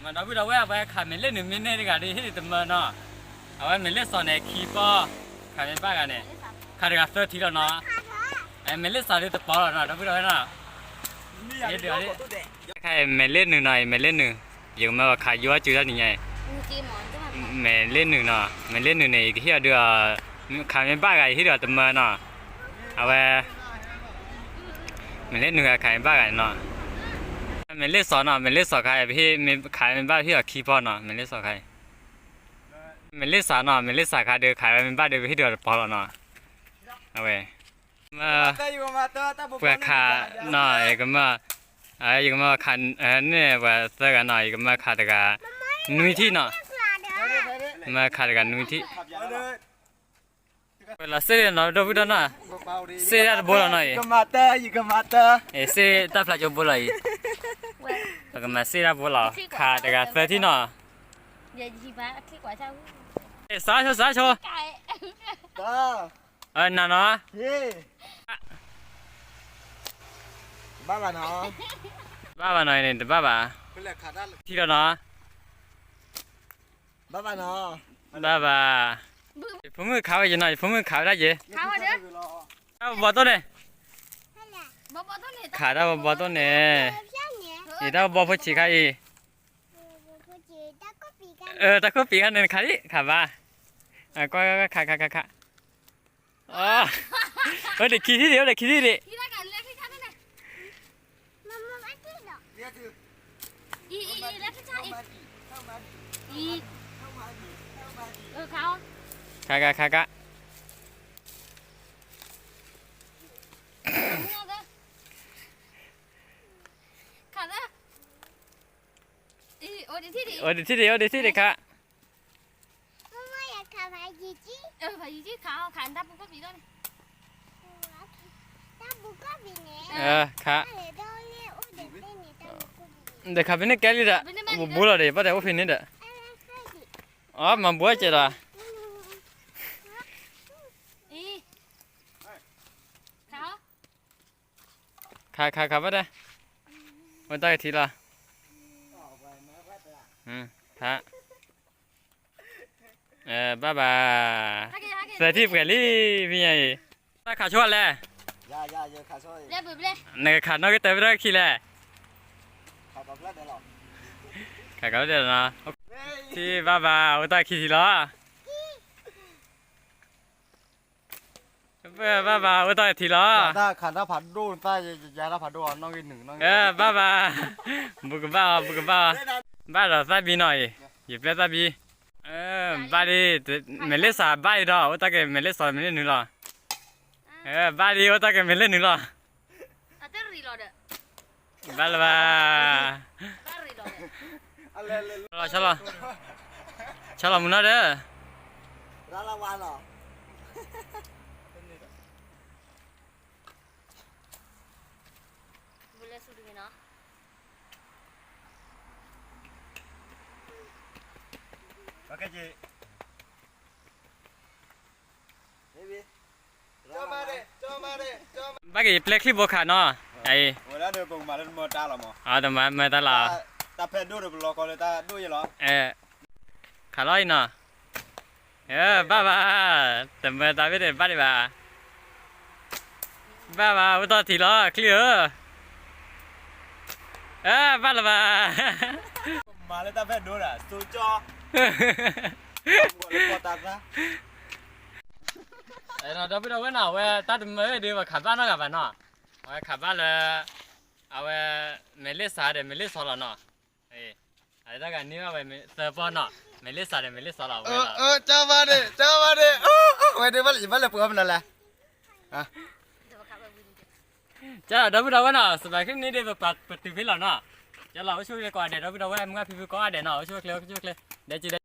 mà đó bây giờ vậy khai mình lên nửa miếng này cái đi hết tầm mờ nó à vậy mình lên sòn này khí po khai mình ba cái này khai được cái thì nó em mình lên sòn đi tập bỏ rồi nó đó bây giờ nó cái điều đấy khai mình lên nửa này mình lên nửa giờ mà khai vô chưa ra nhỉ mình lên nửa nó mình lên nửa này cái here được khai mình ba cái hết được tầm mờ nó à vậy mình lên nửa khai mình ba cái nó mìnhเล่นสอนอ่ะmìnhเล่นสอนใครพี่mìnhขายมันบ้านพี่อะคีย์บอร์ดอ่ะmìnhเล่นสอนใครmìnhเล่นสอนอ่ะmìnhเล่นสอนใครเดี๋ยวขายมันบ้านเดี๋ยวพี่เดี๋ยวพอแล้วเนาะเอาไว้มาเพื่อขาหน่อยก็มาอีกมาขันเนี่ยว่าเสื้อกันหน่อยอีกมาขาดกันนุ่ยที่เนาะมาขาดกันนุ่ยที่เวลาเสื้อเนาะดูวิดีโอน่ะเสื้อจะบัวหน่อยก็มาเตอร์อีกมาเตอร์เสื้อตาพลาจะบัวเลยแล้วก็มาเสื้อบัวหล่อขาดกันเสื้อที่เนาะgiờ gì mà cái quả sao สาโช cài น่ะเนาะบ้าบ้าเนาะ บ้าหน่อยเนี่ยบ้าที่เราเนาะ บ้าบ้าเนาะ บ้าผมมือขาวอยู่หน่อยผมมือขาวได้เยอะ khao rồi đó เอาบอต้นเนี่ย bố bố tôi này ขาดเอาบอต้นเนี่ยอีดาวบอพูดชีใครตะคุปีกันหนึ่งขาดิขาบ้าก็ขาอ๋อเด็กขี้ที่เดียวเด็กขี้ที่ดิ khi ta cả lên cái sao thế này y lên cái sao y khao ขา khao đó y ôi đi thi đi เด็กที่เดียวขา phải gì chứ khao khao ta không có gì đâu này ขาเด็กขาเป็นนักแก่เลยละบัวเลยป้าแต่ว่าเป็นนี่เด้ออ๋อมาบัวเจล่ะ y khao ขาป้าแต่วันตายทีละขาบ้าเสื้อที่เปลี่ยนลี่พี่ใหญ่ขาชวดเลย ยาเยอะขาช่วย lên bự lên ในขาน้อยก็เต็มไปด้วยขี้เลย ขากับเลือดได้หรอ ขาเขาเดี๋ยวนะที่บ้าวันตายขี้ทีละบ้าวันตายทีละ ขาหน้าผัดดูนใต้ยาหน้าผัดดูน้องกินหนึ่งน้อง บ้าบุกบ้าบ้าเราใส่บีหน่อยหยิบแล้วใส่บีบ้าดิเมล็ดสาบ้าดิเราว่าตาแกเมล็ดสาเมล็ดหนึ่งละบ้าดิว่าตาแกเมล็ดหนึ่งละ à tới rì lò đấy บ้าละบ้า ta rì lò đấy ชะลอมุนนะเด้อ ร้านละวันหรอ bự lên xuống đi nó โอเคจีเจ้ามาเด้ บ้ากี่เพลคลิปบุกขาเนาะไอ้ โอ้แล้วเดี๋ยวกงมาแล้วมาจ้าหรอหมอ แต่มาตลาด ตาเพนดูเดี๋ยวรอก่อนเลยตาดูยังหรอ ขาลอยเนาะบ้าแต่มาตาไม่ได้บ้าดิบ้าว่าต่อทีละเคลียร์บ้าละบ้า มาเลยตาเพนดูน่ะสูจอพอตาซะ เราไปดูกันหน่อยว่าตัดมือดีว่าขับบ้านเนาะว่าขับบ้านเลยเอาไว้เมลิสาเดเมลิสอลเนาะอะไรกันนี่ว่าไปเซิร์ฟเนาะเมลิสาเดเมลิสอลเจ้ามาเด้ไว้เดี๋ยวมันเลยเปลือกมันนั่นแหละ จ้าเราไปดูกันหน่อยสบายขึ้นนี่เดี๋ยวปัดติดพิษแล้วเนาะจะเราช่วยก่อนเดี๋ยวเราไปดูว่ามึงพี่ก็เดี๋ยวเนาะช่วยเดี๋ยวจะ